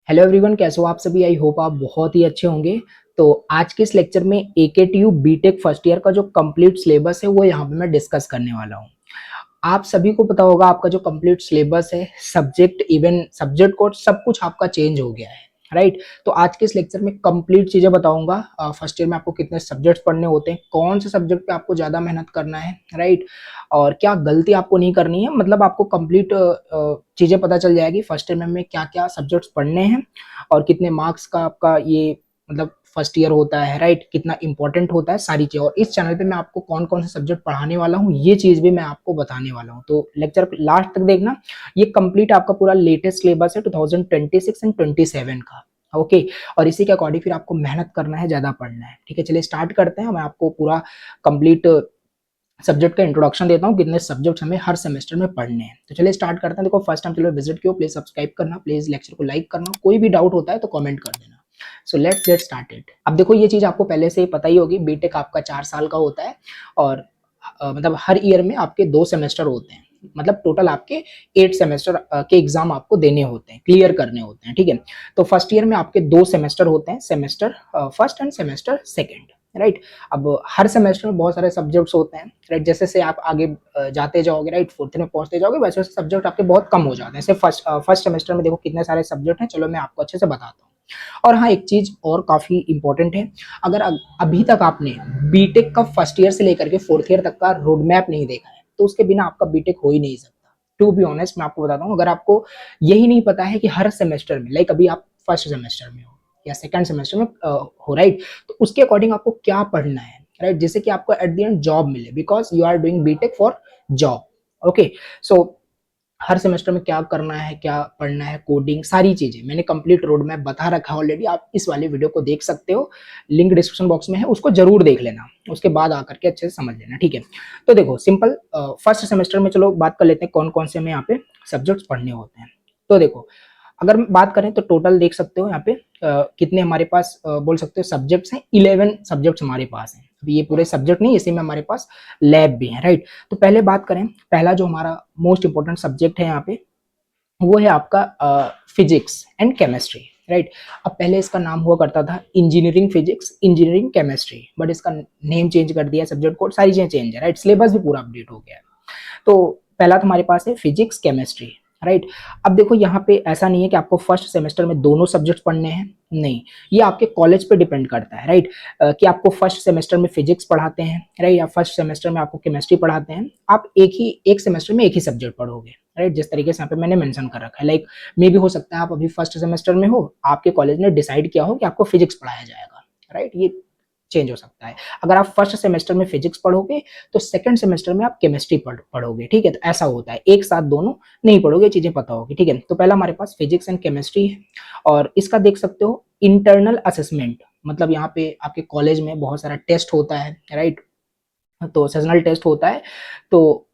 Hello everyone, कैसे हो आप सभी। आई होप आप बहुत ही अच्छे होंगे। तो आज के इस लेक्चर में एकेटीयू बीटेक फर्स्ट ईयर का जो कंप्लीट सिलेबस है वो यहाँ पे मैं डिस्कस करने वाला हूँ। आप सभी को पता होगा आपका जो कंप्लीट सिलेबस है, सब्जेक्ट इवन सब्जेक्ट कोड सब कुछ आपका चेंज हो गया है, राइट। तो आज के इस लेक्चर में कंप्लीट चीजें बताऊंगा। फर्स्ट ईयर में आपको कितने सब्जेक्ट्स पढ़ने होते हैं, कौन से सब्जेक्ट पे आपको ज्यादा मेहनत करना है, राइट, और क्या गलती आपको नहीं करनी है। मतलब आपको कंप्लीट चीजें पता चल जाएगी फर्स्ट ईयर में क्या क्या सब्जेक्ट्स पढ़ने हैं और कितने मार्क्स का आपका ये मतलब फर्स्ट ईयर होता है, राइट, कितना इंपॉर्टेंट होता है सारी चीज। और इस चैनल पे मैं आपको कौन कौन से सब्जेक्ट पढ़ाने वाला हूँ ये चीज भी मैं आपको बताने वाला हूँ। तो लेक्चर लास्ट तक देखना। ये कंप्लीट आपका पूरा लेटेस्ट सिलेबस है 2026 एंड 27 का। ओके, और इसी के अकॉर्डिंग फिर आपको मेहनत करना है, ज्यादा पढ़ना है। ठीक है, चलिए स्टार्ट करते हैं। मैं आपको पूरा कंप्लीट सब्जेक्ट का इंट्रोडक्शन देता हूँ, कितने सब्जेक्ट हमें हर सेमेस्टर में पढ़ने हैं। तो चलिए स्टार्ट करते हैं। देखो, फर्स्ट टाइम चलो विजिट किया, प्लीज सब्सक्राइब करना, प्लीज लेक्चर को लाइक करना, कोई भी डाउट होता है तो कमेंट कर देना। So let's get started. अब देखो, ये चीज आपको पहले से ही पता ही होगी, बीटेक आपका 4 साल का होता है और मतलब हर ईयर में आपके 2 सेमेस्टर होते हैं। मतलब टोटल आपके 8 सेमेस्टर के एग्जाम आपको देने होते हैं, क्लियर करने होते हैं। ठीक है, तो फर्स्ट ईयर में आपके 2 सेमेस्टर होते हैं, semester first end semester second, right. अब हर सेमेस्टर में बहुत सारे सब्जेक्ट्स होते हैं, राइट। जैसे से आप आगे जाते जाओगे, राइट, फोर्थ में पहुंचते जाओगे, वैसे वैसे सब्जेक्ट आपके बहुत कम हो जाते हैं। जैसे फर्स्ट सेमेस्टर में देखो कितने सारे सब्जेक्ट हैं, चलो मैं आपको अच्छे से बताता हूँ। और हाँ, एक चीज और काफी इंपॉर्टेंट है। अगर अभी तक आपने बीटेक का फर्स्ट ईयर से लेकर के फोर्थ ईयर तक का रोड मैप नहीं देखा है तो उसके बिना आपका बीटेक हो ही नहीं सकता। टू बी ऑनेस्ट मैं आपको बताता हूँ, अगर आपको यही नहीं पता है कि हर सेमेस्टर में, लाइक अभी आप फर्स्ट सेमेस्टर में हो या सेकंड सेमेस्टर में हो, राइट, तो उसके अकॉर्डिंग आपको क्या पढ़ना है, राइट, जिससे कि आपको एट द एंड जॉब मिले, because you are doing BTech for job. Okay, so हर सेमेस्टर में क्या करना है, क्या पढ़ना है, कोडिंग, सारी चीजें मैंने कंप्लीट रोड मैप बता रखा है ऑलरेडी। आप इस वाले वीडियो को देख सकते हो, लिंक डिस्क्रिप्शन बॉक्स में है, उसको जरूर देख लेना, उसके बाद आकर के अच्छे से समझ लेना। ठीक है, तो देखो सिंपल, फर्स्ट सेमेस्टर में चलो बात कर लेते हैं कौन कौन से हमें यहाँ पे सब्जेक्ट्स पढ़ने होते हैं। तो देखो, अगर बात करें तो टोटल देख सकते हो यहाँ पे कितने हमारे पास बोल सकते हो सब्जेक्ट्स हैं। 11 सब्जेक्ट्स हमारे पास हैं। अभी ये पूरे सब्जेक्ट नहीं, इसी में हमारे पास लैब भी है, राइट। तो पहले बात करें, पहला जो हमारा मोस्ट इंपॉर्टेंट सब्जेक्ट है यहाँ पे वो है आपका फिजिक्स एंड केमिस्ट्री, राइट। अब पहले इसका नाम हुआ करता था engineering physics, engineering chemistry, but इसका नेम चेंज कर दिया, सब्जेक्ट कोड, सारी चीजें चेंज है, राइट। सिलेबस भी पूरा अपडेट हो गया है। तो पहला तो हमारे पास है फिजिक्स केमिस्ट्री, राइट। अब देखो यहाँ पे ऐसा नहीं है कि आपको फर्स्ट सेमेस्टर में दोनों सब्जेक्ट पढ़ने हैं, नहीं, ये आपके कॉलेज पे डिपेंड करता है, राइट। कि आपको फर्स्ट सेमेस्टर में फिजिक्स पढ़ाते हैं, राइट, या फर्स्ट सेमेस्टर में आपको केमिस्ट्री पढ़ाते हैं, आप एक सेमेस्टर में एक ही सब्जेक्ट पढ़ोगे, राइट, जिस तरीके से यहाँ पे मैंने मेंशन कर रखा है। लाइक मे भी हो सकता है आप अभी फर्स्ट सेमेस्टर में हो, आपके कॉलेज ने डिसाइड किया हो कि आपको फिजिक्स पढ़ाया जाएगा, राइट, ये चेंज हो सकता है। अगर आप फर्स्ट सेमेस्टर में फिजिक्स पढ़ोगे तो सेकंड सेमेस्टर में आप केमिस्ट्री पढ़ोगे, ठीक है। तो ऐसा होता है, एक साथ दोनों नहीं पढ़ोगे, चीजें पता होगी, ठीक है। तो पहला हमारे पास फिजिक्स एंड केमिस्ट्री है और इसका देख सकते हो इंटरनल असेसमेंट, मतलब यहाँ पे आपके कॉलेज में बहुत सारा टेस्ट होता है, राइट। तो सेजनल टेस्ट होता है, तो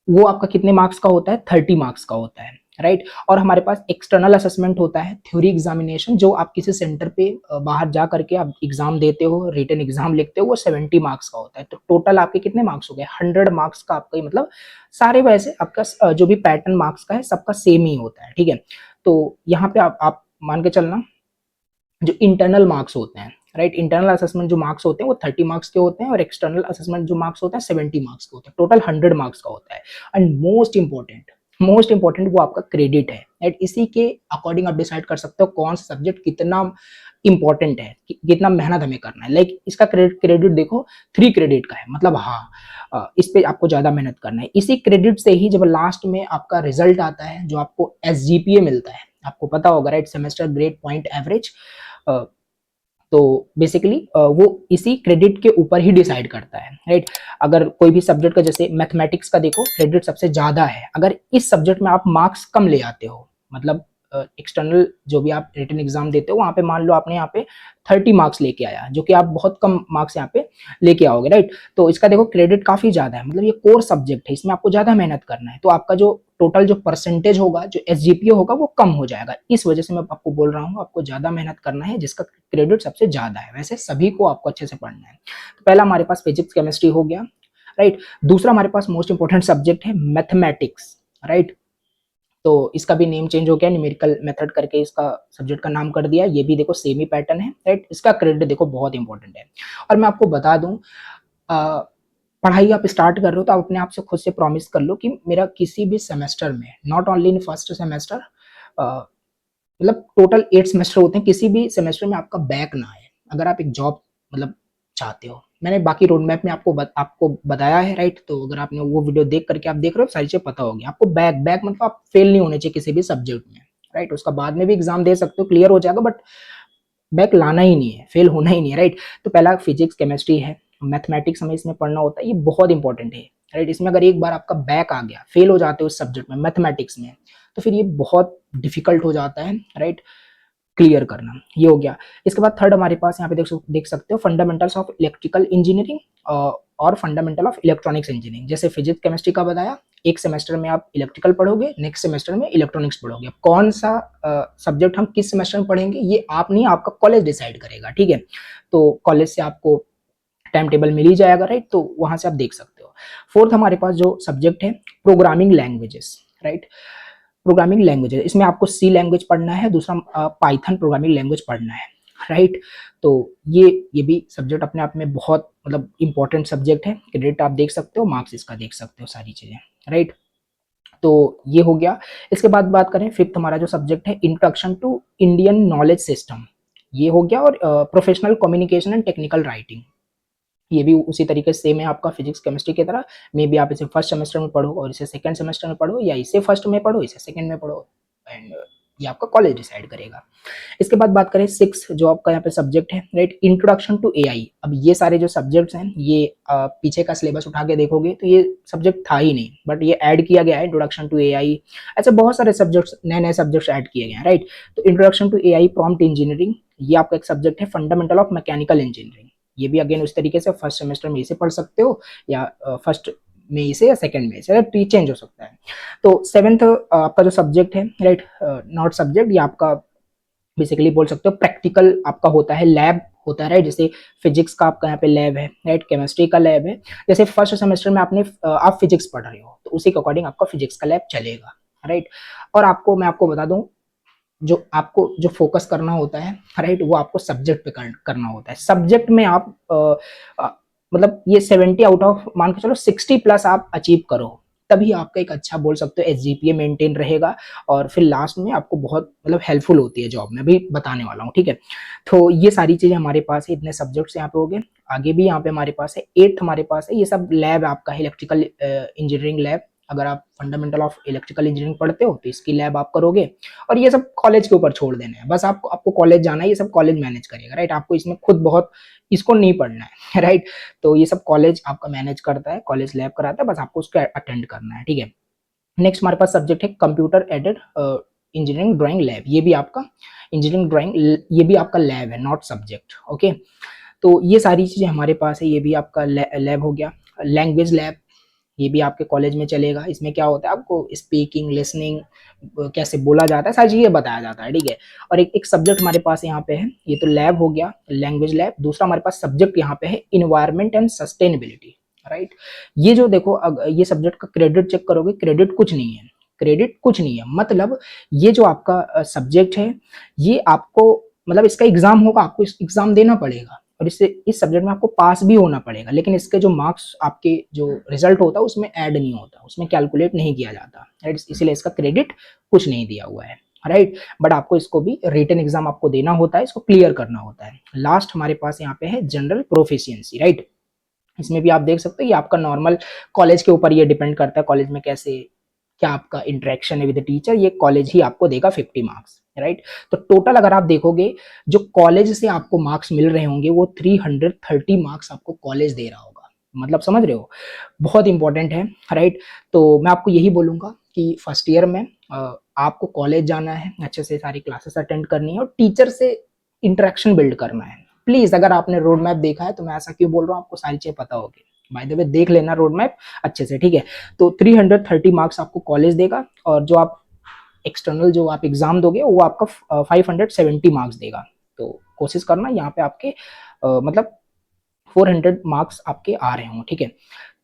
वो आपका कितने मार्क्स का होता है, 30 मार्क्स का होता है, राइट। और हमारे पास एक्सटर्नल असेसमेंट होता है, थ्योरी एग्जामिनेशन, जो आप किसी सेंटर पे बाहर जा करके आप एग्जाम देते हो, रिटन एग्जाम लिखते हो, वो 70 मार्क्स का होता है। तो टोटल आपके कितने मार्क्स हो गए, 100 मार्क्स का आपका, मतलब सारे वैसे आपका जो भी पैटर्न मार्क्स का है सबका सेम ही होता है, ठीक है। तो यहाँ पे आप मान के चलना, जो इंटरनल मार्क्स होते हैं, राइट, इंटरनल असेसमेंट जो मार्क्स होते हैं वो 30 मार्क्स के होते हैं और एक्सटर्नल असेसमेंट जो मार्क्स होता है 70 मार्क्स के होते हैं, टोटल 100 मार्क्स का होता है। एंड मोस्ट इंपॉर्टेंट वो आपका क्रेडिट है, राइट। इसी के अकॉर्डिंग आप डिसाइड कर सकते हो कौन सा सब्जेक्ट कितना इंपॉर्टेंट है, कितना मेहनत हमें करना है। लाइक इसका क्रेडिट देखो 3 क्रेडिट का है, मतलब हाँ, इस पे आपको ज्यादा मेहनत करना है। इसी क्रेडिट से ही जब लास्ट में आपका रिजल्ट आता है, जो आपको एसजीपीए मिलता है, आपको पता होगा, right, semester grade point average, तो बेसिकली वो इसी क्रेडिट के ऊपर ही डिसाइड करता है, राइट। अगर कोई भी सब्जेक्ट का, जैसे मैथमेटिक्स का देखो, क्रेडिट सबसे ज्यादा है। अगर इस सब्जेक्ट में आप मार्क्स कम ले आते हो, मतलब एक्सटर्नल जो भी आप रिटन एग्जाम देते हो वहां पे मान लो आपने यहाँ पे 30 मार्क्स लेके आया, जो कि आप बहुत कम मार्क्स यहाँ पे लेके आओगे, राइट। तो इसका देखो क्रेडिट काफी ज्यादा है, मतलब ये कोर सब्जेक्ट है, इसमें आपको ज्यादा मेहनत करना है, तो आपका जो टोटल जो परसेंटेज होगा, जो एसजीपीए होगा, वो कम हो जाएगा। इस वजह से मैं आपको बोल रहा हूँ आपको ज्यादा मेहनत करना है, जिसका क्रेडिट सबसे ज्यादा है। वैसे सभी को आपको अच्छे से पढ़ना है। तो पहला हमारे पास फिजिक्स केमिस्ट्री हो गया, राइट। दूसरा हमारे पास मोस्ट इंपॉर्टेंट सब्जेक्ट है मैथमेटिक्स, राइट। तो इसका भी नेम चेंज हो गया, न्यूमेरिकल मेथड करके इसका सब्जेक्ट का नाम कर दिया। ये भी देखो सेम ही पैटर्न है, राइट। इसका क्रेडिट देखो बहुत इंपॉर्टेंट है। और मैं आपको बता दूं, पढ़ाई आप स्टार्ट कर रहे हो तो आप अपने आप से खुद से प्रॉमिस कर लो कि मेरा किसी भी सेमेस्टर में, not only in first semester, मतलब टोटल 8 सेमेस्टर होते हैं, किसी भी सेमेस्टर में आपका बैक ना आए। अगर आप एक जॉब मतलब चाहते हो, मैंने बाकी रोड मैप में आपको बताया है, राइट। तो अगर आपने वो वीडियो देख करके आप देख रहे हो, सारी चीजें पता होगी आपको। बैक बैक मतलब आप फेल नहीं होने चाहिए किसी भी सब्जेक्ट में, राइट। उसका बाद में भी एग्जाम दे सकते हो, क्लियर हो जाएगा, बट बैक लाना ही नहीं है, फेल होना ही नहीं है, राइट। तो पहला फिजिक्स केमिस्ट्री है, मैथमेटिक्स हमें इसमें पढ़ना होता है, ये बहुत इंपॉर्टेंट है, राइट। इसमें अगर एक बार आपका बैक आ गया, फेल हो जाते हो उस सब्जेक्ट में, मैथमेटिक्स में, तो फिर ये बहुत डिफिकल्ट हो जाता है, राइट, क्लियर करना। ये हो गया। इसके बाद थर्ड हमारे पास यहाँ पे देख सकते हो फंडामेंटल्स ऑफ इलेक्ट्रिकल इंजीनियरिंग और फंडामेंटल ऑफ इलेक्ट्रॉनिक्स इंजीनियरिंग। जैसे फिजिक्स केमिस्ट्री का बताया, एक सेमेस्टर में आप इलेक्ट्रिकल पढ़ोगे, नेक्स्ट सेमेस्टर में इलेक्ट्रॉनिक्स पढ़ोगे। अब कौन सा सब्जेक्ट हम किस सेमेस्टर में पढ़ेंगे ये आप नहीं, आपका कॉलेज डिसाइड करेगा, ठीक है। तो कॉलेज से आपको टाइम टेबल मिल ही जाएगा, राइट। तो वहां से आप देख सकते हो। फोर्थ हमारे पास जो सब्जेक्ट है, programming languages, right. Programming languages, इसमें आपको सी लैंग्वेज पढ़ना है, दूसरा पाइथन प्रोग्रामिंग लैंग्वेज पढ़ना है, राइट। तो ये भी सब्जेक्ट अपने आप में बहुत मतलब इंपॉर्टेंट सब्जेक्ट है। क्रेडिट आप देख सकते हो, मार्क्स इसका देख सकते हो, सारी चीजें, राइट। तो ये हो गया। इसके बाद बात करें, फिफ्थ हमारा जो सब्जेक्ट है, introduction to Indian knowledge system, ये हो गया। और professional communication and technical writing, ये भी उसी तरीके से सेम है आपका फिजिक्स केमिस्ट्री की तरह। मे बी आप इसे फर्स्ट सेमेस्टर में पढ़ो और इसे सेकंड सेमेस्टर में पढ़ो, या इसे फर्स्ट में पढ़ो इसे सेकंड में पढ़ो, एंड ये आपका कॉलेज डिसाइड करेगा। इसके बाद बात करें सिक्स जो आपका यहाँ पे सब्जेक्ट है, राइट, इंट्रोडक्शन टू एआई। अब ये सारे जो सब्जेक्ट्स हैं, ये पीछे का सिलेबस उठा के देखोगे तो ये सब्जेक्ट था ही नहीं, बट ये ऐड किया गया है, इंट्रोडक्शन टू एआई। ऐसे बहुत सारे सब्जेक्ट्स, नए नए सब्जेक्ट्स ऐड किए गए हैं, राइट। तो introduction to AI, prompt engineering, ये आपका एक सब्जेक्ट है। फंडामेंटल ऑफ मैकेनिकल इंजीनियरिंग, ये भी अगेन उस तरीके से फर्स्ट सेमेस्टर में इसे पढ़ सकते हो, या फर्स्ट में इसे या सेकंड में इसे, चेंज हो सकता है। तो सेवेंथ आपका जो सब्जेक्ट है, राइट, नॉट सब्जेक्ट, ये आपका बेसिकली बोल सकते हो प्रैक्टिकल आपका होता है, लैब होता है, राइट। जैसे फिजिक्स का आपका यहाँ पे लैब है, राइट, केमिस्ट्री का लैब है। जैसे फर्स्ट सेमेस्टर में आप फिजिक्स पढ़ रहे हो, तो उसी के अकॉर्डिंग आपका फिजिक्स का लैब चलेगा, राइट। और मैं आपको बता दूं, जो आपको जो फोकस करना होता है, राइट, वो आपको सब्जेक्ट पे करना होता है। सब्जेक्ट में आप मतलब ये 70 आउट ऑफ मान के चलो 60 प्लस आप अचीव करो, तभी आपका एक अच्छा बोल सकते हो एसजीपीए मेंटेन रहेगा, और फिर लास्ट में आपको बहुत मतलब हेल्पफुल होती है जॉब में, भी बताने वाला हूँ, ठीक है। तो ये सारी चीजें हमारे पास है, इतने सब्जेक्ट्स यहाँ पे हो गए। आगे भी यहाँ पे हमारे पास है, एट्थ हमारे पास है, ये सब लैब आपका है, इलेक्ट्रिकल इंजीनियरिंग लैब। अगर आप फंडामेंटल ऑफ इलेक्ट्रिकल इंजीनियरिंग पढ़ते हो तो इसकी लैब आप करोगे, और ये सब कॉलेज के ऊपर छोड़ देना है, बस आपको कॉलेज जाना है, ये सब कॉलेज मैनेज करेगा, राइट। आपको इसमें खुद बहुत इसको नहीं पढ़ना है, राइट। तो ये सब कॉलेज आपका मैनेज करता है, कॉलेज लैब कराता है, बस आपको उसको अटेंड करना है, ठीक है। नेक्स्ट हमारे पास सब्जेक्ट है computer aided engineering drawing lab, ये भी आपका इंजीनियरिंग ड्राइंग, ये भी आपका लैब है, नॉट सब्जेक्ट, ओके। तो ये सारी चीजें हमारे पास है, ये भी आपका लैब हो गया। लैंग्वेज लैब, ये भी आपके कॉलेज में चलेगा। इसमें क्या होता है, आपको स्पीकिंग, लिसनिंग, कैसे बोला जाता है, सारी चीजें बताया जाता है, ठीक है। और एक सब्जेक्ट हमारे पास यहाँ पे है, ये तो लैब हो गया, लैंग्वेज लैब। दूसरा हमारे पास सब्जेक्ट यहाँ पे है इन्वायरमेंट एंड सस्टेनेबिलिटी, राइट। ये जो देखो, ये सब्जेक्ट का क्रेडिट चेक करोगे, क्रेडिट कुछ नहीं है, क्रेडिट कुछ नहीं है, मतलब ये जो आपका सब्जेक्ट है, ये आपको मतलब इसका एग्जाम होगा, आपको इस एग्जाम देना पड़ेगा, और इससे इस सब्जेक्ट में आपको पास भी होना पड़ेगा, लेकिन इसके जो मार्क्स, आपके जो रिजल्ट होता है उसमें ऐड नहीं होता, उसमें कैलकुलेट नहीं किया जाता, राइट। इसीलिए इसका क्रेडिट कुछ नहीं दिया हुआ है, राइट। बट आपको इसको भी रिटन एग्जाम आपको देना होता है, इसको क्लियर करना होता है। लास्ट हमारे पास यहाँ पे है जनरल प्रोफिशिएंसी, राइट। इसमें भी आप देख सकते हो, ये आपका नॉर्मल कॉलेज के ऊपर ये डिपेंड करता है, कॉलेज में कैसे क्या आपका इंटरेक्शन है विद टीचर, ये कॉलेज ही आपको देगा 50 मार्क्स, राइट। तो टोटल अगर आप देखोगे, जो कॉलेज से आपको मार्क्स मिल रहे होंगे, वो 330 मार्क्स आपको कॉलेज दे रहा होगा, मतलब समझ रहे हो, बहुत इंपॉर्टेंट है, राइट। तो मैं आपको यही बोलूंगा कि फर्स्ट ईयर में आपको कॉलेज जाना है, अच्छे से सारी क्लासेस अटेंड करनी है, और टीचर से इंटरेक्शन बिल्ड करना है। प्लीज, अगर आपने रोड मैप देखा है, तो मैं ऐसा क्यों बोल रहा हूँ, आपको सारी चीजें पता होगी, बाय द वे देख लेना रोड मैप अच्छे से, ठीक है। तो 330 मार्क्स आपको कॉलेज देगा, और जो आप एक्सटर्नल जो आप एग्जाम दोगे, वो आपका 570 मार्क्स देगा। तो कोशिश करना यहाँ पे आपके मतलब 400 मार्क्स आपके आ रहे हों, ठीक है।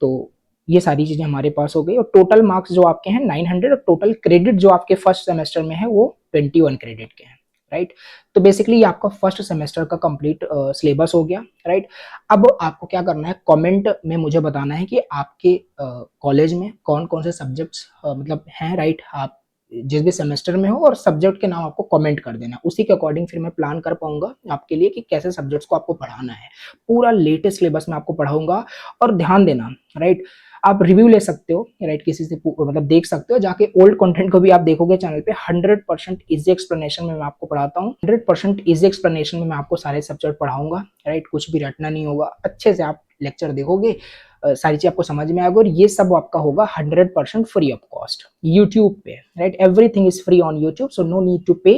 तो ये सारी चीजें हमारे पास हो गई और टोटल मार्क्स जो आपके हैं 900 और टोटल क्रेडिट जो आपके फर्स्ट सेमेस्टर में है वो 21 क्रेडिट के हैं, राइट। तो बेसिकली ये आपका फर्स्ट सेमेस्टर का कंप्लीट सिलेबस हो गया, राइट। अब आपको क्या करना है, कमेंट में मुझे बताना है कि आपके कॉलेज में कौन कौन से सब्जेक्ट्स मतलब हैं, राइट। आप जिस भी सेमेस्टर में हो और सब्जेक्ट के नाम आपको कमेंट कर देना, उसी के अकॉर्डिंग फिर मैं प्लान कर पाऊंगा आपके लिए कि कैसे सब्जेक्ट्स को आपको पढ़ाना है। पूरा लेटेस्ट सिलेबस में आपको पढ़ाऊंगा। और ध्यान देना, राइट, आप रिव्यू ले सकते हो, राइट, किसी से मतलब देख सकते हो जाके, ओल्ड कंटेंट को भी आप देखोगे चैनल पे। 100% इजी एक्सप्लेनेशन में मैं आपको पढ़ाता हूँ, 100% इजी एक्सप्लेनेशन में मैं आपको सारे सब्जेक्ट पढ़ाऊंगा, राइट। कुछ भी रटना नहीं होगा, अच्छे से आप लेक्चर देखोगे, सारी चीज आपको समझ में आएगा। और ये सब आपका होगा 100% फ्री ऑफ कॉस्ट यूट्यूब पे, right. Everything is free on YouTube, so no need to pay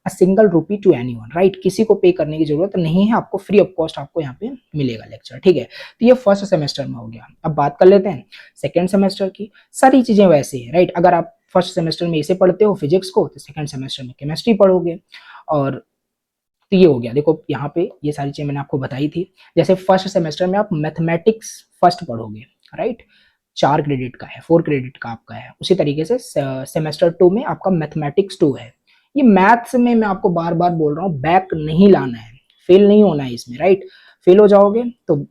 a single rupee to anyone, right. किसी को पे करने की जरूरत नहीं है, आपको फ्री ऑफ कॉस्ट आपको यहाँ पे मिलेगा लेक्चर, ठीक है। तो ये फर्स्ट सेमेस्टर में हो गया। अब बात कर लेते हैं सेकेंड सेमेस्टर की। सारी चीजें वैसे ही, राइट। अगर आप फर्स्ट सेमेस्टर में इसे पढ़ते हो फिजिक्स को, तो सेकेंड सेमेस्टर में केमिस्ट्री पढ़ोगे। और तो ये हो गया, देखो यहाँ पे ये सारी चीजें मैंने आपको बताई थी। जैसे फर्स्ट सेमेस्टर में आप मैथमेटिक्स फर्स्ट पढ़ोगे, राइट, 4 क्रेडिट का है, 4 क्रेडिट का आपका है। उसी तरीके से सेमेस्टर 2 में आपका मैथमेटिक्स 2 है। ये मैथ्स में मैं आपको बार बार बोल रहा हूँ, बैक नहीं लाना है, फेल नहीं होना है इसमें, राइट। फेल हो जाओगे तो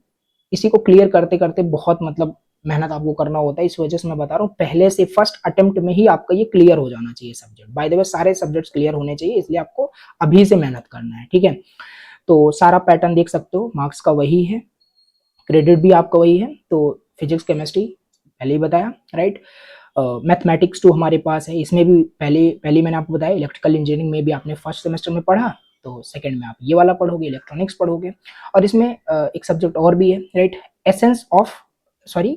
इसी को क्लियर करते करते बहुत मतलब मेहनत आपको करना होता है। इस वजह से मैं बता रहा हूँ, पहले से फर्स्ट अटेम्प्ट में ही आपका ये क्लियर हो जाना चाहिए सब्जेक्ट। बाय द वे सारे सब्जेक्ट्स क्लियर होने चाहिए, इसलिए आपको अभी से मेहनत करना है, ठीक है। तो सारा पैटर्न देख सकते हो, मार्क्स का वही है, क्रेडिट भी आपका वही है। तो फिजिक्स केमिस्ट्री पहले ही बताया, राइट। मैथमेटिक्स 2 हमारे पास है, इसमें भी पहले मैंने आपको बताया इलेक्ट्रिकल इंजीनियरिंग में भी आपने फर्स्ट सेमेस्टर में पढ़ा, तो सेकंड में आप ये वाला पढ़ोगे, इलेक्ट्रॉनिक्स पढ़ोगे। और इसमें एक सब्जेक्ट और भी है, right,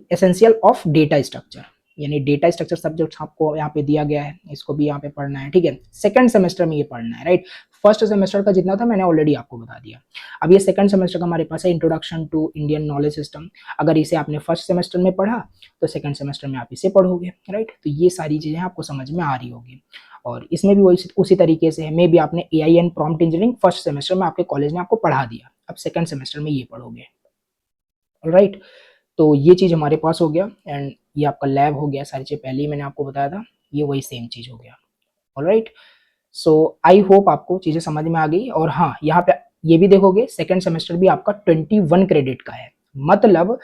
essential of data structure, यानी डेटा स्ट्रक्चर सब्जेक्ट आपको यहाँ पे दिया गया है, इसको भी यहाँ पे पढ़ना है, ठीक है। सेकंड सेमेस्टर में ये पढ़ना है, राइट। फर्स्ट सेमेस्टर का जितना था मैंने ऑलरेडी आपको बता दिया। अब ये सेकंड सेमेस्टर का हमारे पास है introduction to Indian knowledge system. अगर इसे आपने फर्स्ट सेमेस्टर में पढ़ा तो सेकंड सेमेस्टर में आप इसे पढ़ोगे, राइट। तो ये सारी चीजें आपको समझ में आ रही होगी। और इसमें भी वही उसी तरीके से है, मे भी आपने AI and prompt engineering first semester में आपके कॉलेज ने आपको पढ़ा दिया, अब सेकंड सेमेस्टर में ये पढ़ोगे, राइट। तो ये चीज हमारे पास हो गया। एंड ये आपका लैब हो गया, सारी चीज पहले ही मैंने आपको बताया था, ये वही सेम चीज हो गया, ऑलराइट। सो आई होप आपको चीजें समझ में आ गई। और हाँ, यहाँ पे ये भी देखोगे सेकंड सेमेस्टर भी आपका 21 क्रेडिट का है, मतलब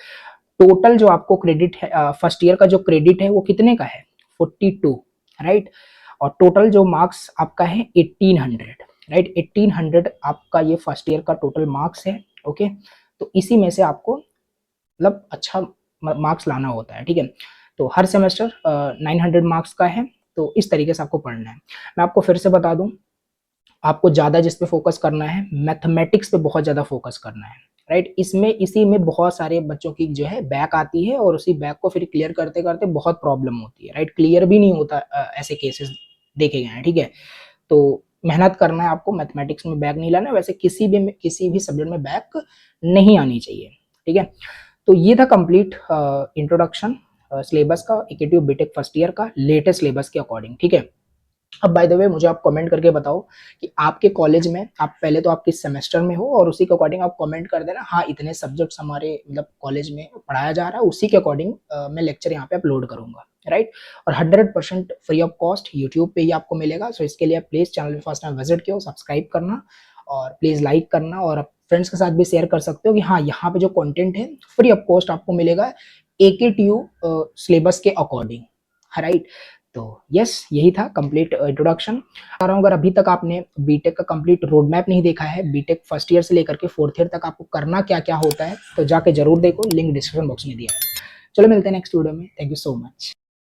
टोटल जो आपको क्रेडिट है फर्स्ट ईयर का जो क्रेडिट है वो कितने का है, 42, राइट। और टोटल जो मार्क्स आपका है 1800, राइट। 1800 आपका ये फर्स्ट ईयर का टोटल मार्क्स है, ओके। तो इसी में से आपको मतलब अच्छा मार्क्स लाना होता है, ठीक है। तो हर सेमेस्टर 900 मार्क्स का है, तो इस तरीके से आपको पढ़ना है। मैं आपको फिर से बता दूं, आपको ज़्यादा जिस पे फोकस करना है, मैथमेटिक्स पे बहुत ज़्यादा फोकस करना है, राइट। इसी में बहुत सारे बच्चों की जो है बैक आती है, और उसी बैक को फिर क्लियर करते करते बहुत प्रॉब्लम होती है, राइट। क्लियर भी नहीं होता, ऐसे केसेस देखे गए हैं, ठीक है। तो मेहनत करना है आपको, मैथमेटिक्स में बैक नहीं लाना है, वैसे किसी भी सब्जेक्ट में बैक नहीं आनी चाहिए, ठीक है। तो ये था कंप्लीट इंट्रोडक्शन सिलेबस का, एकेटीयू बीटेक फर्स्ट ईयर का लेटेस्ट सिलेबस के अकॉर्डिंग, ठीक है। अब बाय द वे मुझे आप कमेंट करके बताओ कि आपके कॉलेज में आप पहले तो आप किस सेमेस्टर में हो, और उसी के अकॉर्डिंग आप कमेंट कर देना, हाँ इतने सब्जेक्ट्स हमारे मतलब कॉलेज में पढ़ाया जा रहा है, उसी के अकॉर्डिंग मैं लेक्चर यहाँ पे अपलोड करूंगा, राइट। और 100% फ्री ऑफ कॉस्ट यूट्यूब पे ही आपको मिलेगा। सो इसके लिए आप please channel first time visit किया, सब्सक्राइब करना और प्लीज लाइक करना, और फ्रेंड्स के साथ भी शेयर कर सकते हो कि हाँ यहाँ पे जो कंटेंट है फ्री ऑफ कॉस्ट आपको मिलेगा एकेटीयू सिलेबस के अकॉर्डिंग, राइट। तो यस, यही था कंप्लीट इंट्रोडक्शन। आ रहा हूँ, अगर अभी तक आपने बीटेक का कंप्लीट रोड मैप नहीं देखा है, बीटेक फर्स्ट ईयर से लेकर के फोर्थ ईयर तक आपको करना क्या क्या होता है, तो जाके जरूर देखो, लिंक डिस्क्रिप्शन बॉक्स में दिया है। चलो मिलते हैं नेक्स्ट वीडियो में, थैंक यू सो मच।